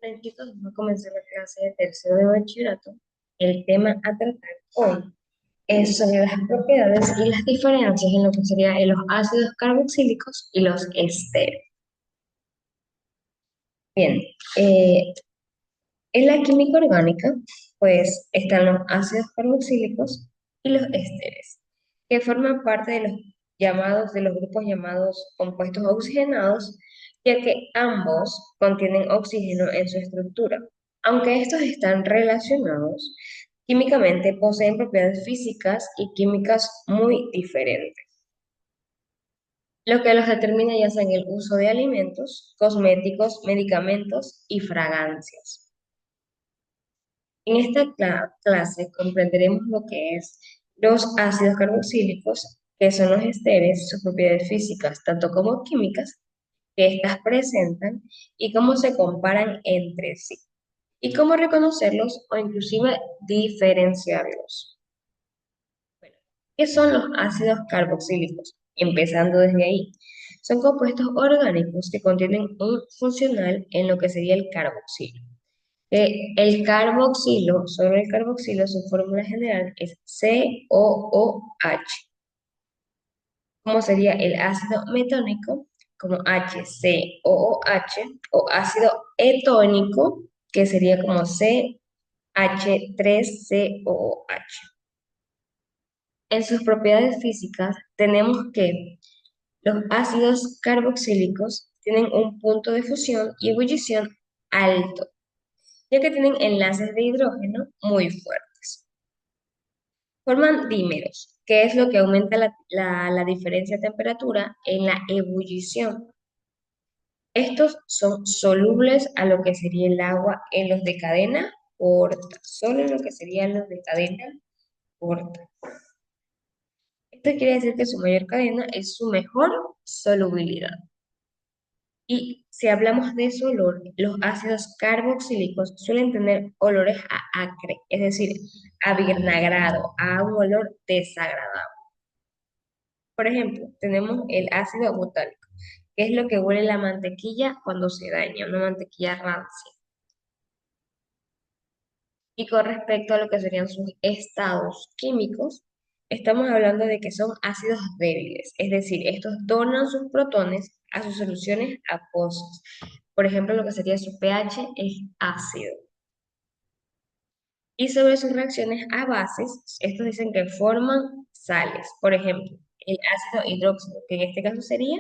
Bueno, chicos, vamos a comenzar la clase de tercero de bachillerato. El tema a tratar hoy es sobre las propiedades y las diferencias en lo que sería en los ácidos carboxílicos y los ésteres. Bien, eh, en la química orgánica, pues están los ácidos carboxílicos y los ésteres, que forman parte de los grupos llamados compuestos oxigenados, ya que ambos contienen oxígeno en su estructura. Aunque estos están relacionados, químicamente poseen propiedades físicas y químicas muy diferentes, lo que los determina ya sea en el uso de alimentos, cosméticos, medicamentos y fragancias. En esta clase comprenderemos lo que es los ácidos carboxílicos, que son los esteres, sus propiedades físicas, tanto como químicas, que éstas presentan y cómo se comparan entre sí, y cómo reconocerlos o inclusive diferenciarlos. ¿Qué son los ácidos carboxílicos? Empezando desde ahí. Son compuestos orgánicos que contienen un funcional en lo que sería el carboxilo. El carboxilo, solo el carboxilo, su fórmula general es COOH, como sería el ácido metónico, como HCOOH, o ácido etónico, que sería como CH3COOH. En sus propiedades físicas tenemos que los ácidos carboxílicos tienen un punto de fusión y ebullición alto, ya que tienen enlaces de hidrógeno muy fuertes. Forman dímeros, que es lo que aumenta la diferencia de temperatura en la ebullición. Estos son solubles a lo que sería el agua en los de cadena corta, solo en lo que serían los de cadena corta. Esto quiere decir que su mayor cadena es su mejor solubilidad. Y si hablamos de su olor, los ácidos carboxílicos suelen tener olores a acre, es decir, a vinagrado, a un olor desagradable. Por ejemplo, tenemos el ácido butálico, que es lo que huele la mantequilla cuando se daña, una mantequilla rancia. Y con respecto a lo que serían sus estados químicos, estamos hablando de que son ácidos débiles, es decir, estos donan sus protones a sus soluciones acuosas. Por ejemplo, lo que sería su pH es ácido. Y sobre sus reacciones a bases, estos dicen que forman sales. Por ejemplo, el ácido hidróxido, que en este caso sería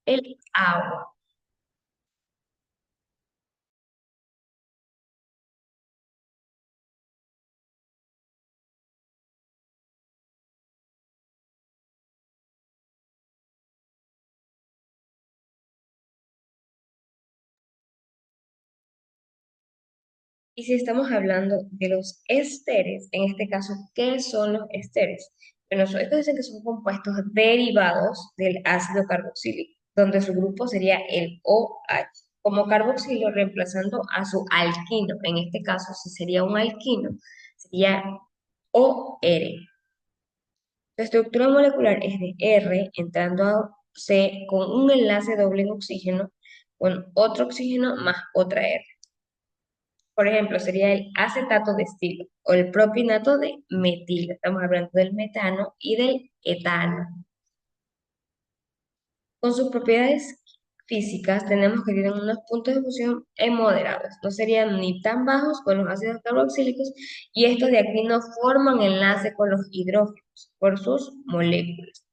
el agua. Y si estamos hablando de los ésteres, en este caso, ¿qué son los ésteres? Bueno, estos dicen que son compuestos derivados del ácido carboxílico, donde su grupo sería el OH, como carboxilo reemplazando a su alquino. En este caso, si sería un alquino, sería OR. Su estructura molecular es de R entrando a C con un enlace doble en oxígeno, con otro oxígeno más otra R. Por ejemplo, sería el acetato de estilo o el propinato de metilo. Estamos hablando del metano y del etano. Con sus propiedades físicas tenemos que tienen unos puntos de fusión moderados. No serían ni tan bajos con los ácidos carboxílicos y estos de aquí no forman enlace con los hidrógenos por sus moléculas.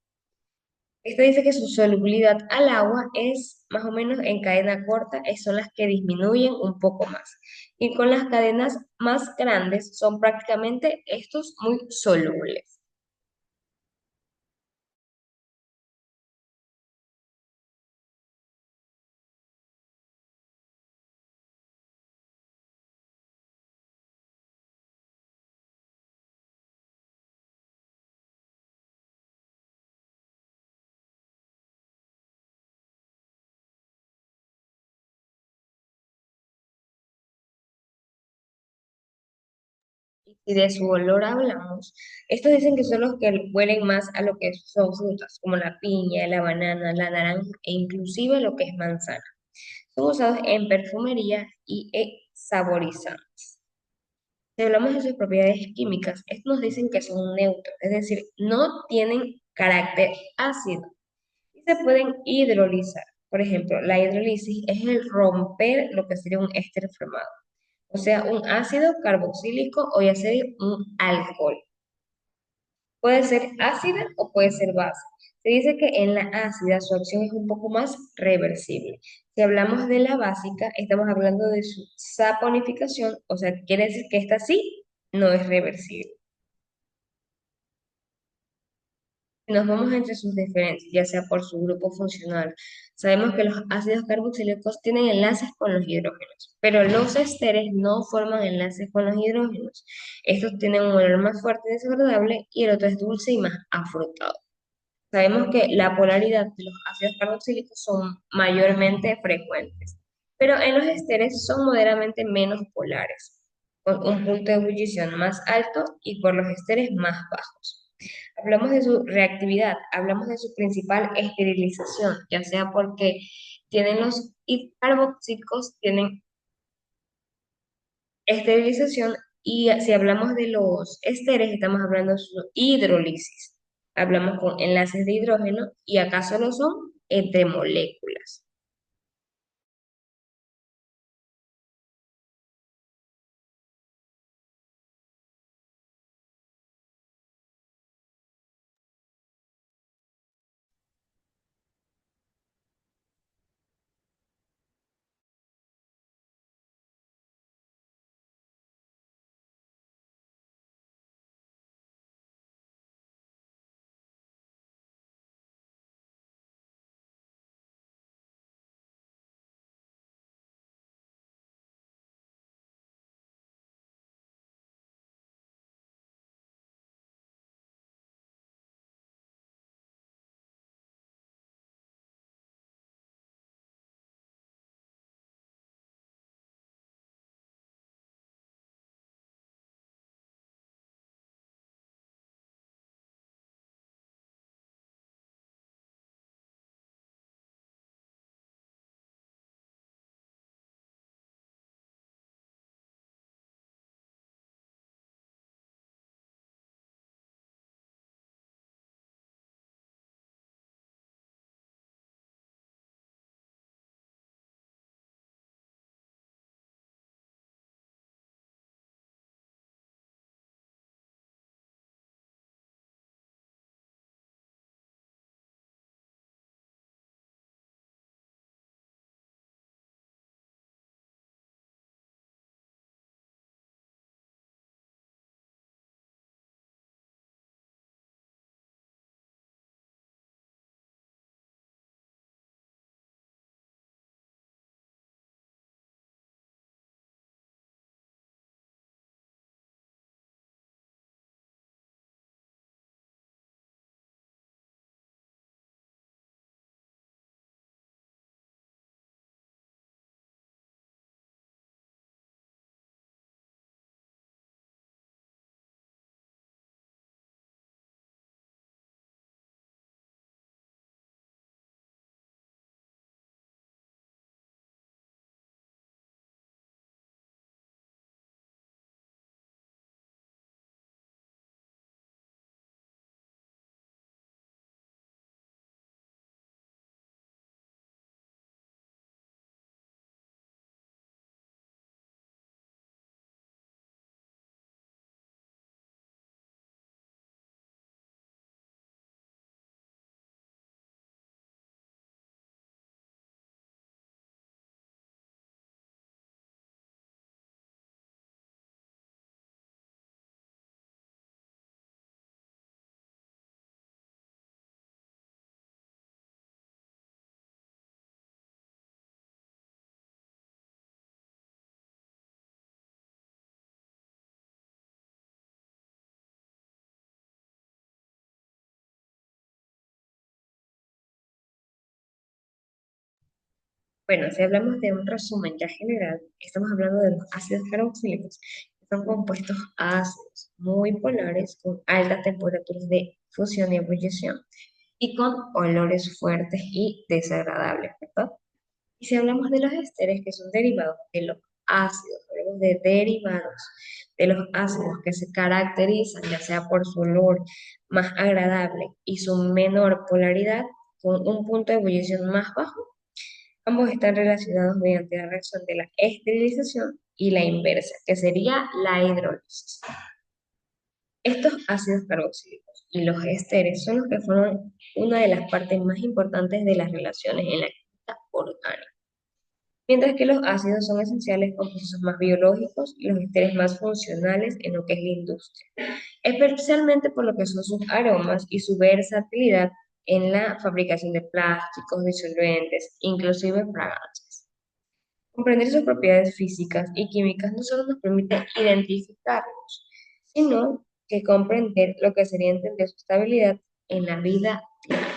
Esto dice que su solubilidad al agua es más o menos en cadena corta, son las que disminuyen un poco más. Y con las cadenas más grandes son prácticamente estos muy solubles. Y de su olor hablamos, estos dicen que son los que huelen más a lo que son frutas, como la piña, la banana, la naranja e inclusive lo que es manzana. Son usados en perfumería y saborizantes. Si hablamos de sus propiedades químicas, estos nos dicen que son neutros, es decir, no tienen carácter ácido y se pueden hidrolizar. Por ejemplo, la hidrólisis es el romper lo que sería un éster formado, o sea, un ácido carboxílico o ya sea un alcohol. Puede ser ácida o puede ser base. Se dice que en la ácida su acción es un poco más reversible. Si hablamos de la básica, estamos hablando de su saponificación, o sea, quiere decir que esta sí no es reversible. Si nos vamos entre sus diferencias, ya sea por su grupo funcional, sabemos que los ácidos carboxílicos tienen enlaces con los hidrógenos, pero los ésteres no forman enlaces con los hidrógenos. Estos tienen un olor más fuerte y desagradable y el otro es dulce y más afrutado. Sabemos que la polaridad de los ácidos carboxílicos son mayormente frecuentes, pero en los esteres son moderadamente menos polares, con un punto de ebullición más alto y por los esteres más bajos. Hablamos de su reactividad, hablamos de su principal esterilización, ya sea porque tienen los carboxílicos, tienen esterilización y si hablamos de los esteres, estamos hablando de su hidrólisis. Hablamos con enlaces de hidrógeno y acá solo son entre moléculas. Bueno, si hablamos de un resumen ya general, estamos hablando de los ácidos carboxílicos, que son compuestos ácidos muy polares con altas temperaturas de fusión y ebullición y con olores fuertes y desagradables, ¿verdad? Y si hablamos de los ésteres, que son derivados de los ácidos, hablamos de derivados de los ácidos que se caracterizan ya sea por su olor más agradable y su menor polaridad, con un punto de ebullición más bajo, ambos están relacionados mediante la reacción de la esterilización y la inversa, que sería la hidrólisis. Estos ácidos carboxílicos y los ésteres son los que forman una de las partes más importantes de las relaciones en la química orgánica, mientras que los ácidos son esenciales con procesos más biológicos y los ésteres más funcionales en lo que es la industria, especialmente por lo que son sus aromas y su versatilidad en la fabricación de plásticos, disolventes, inclusive fragancias. Comprender sus propiedades físicas y químicas no solo nos permite identificarlos, sino que comprender lo que sería entender su estabilidad en la vida diaria.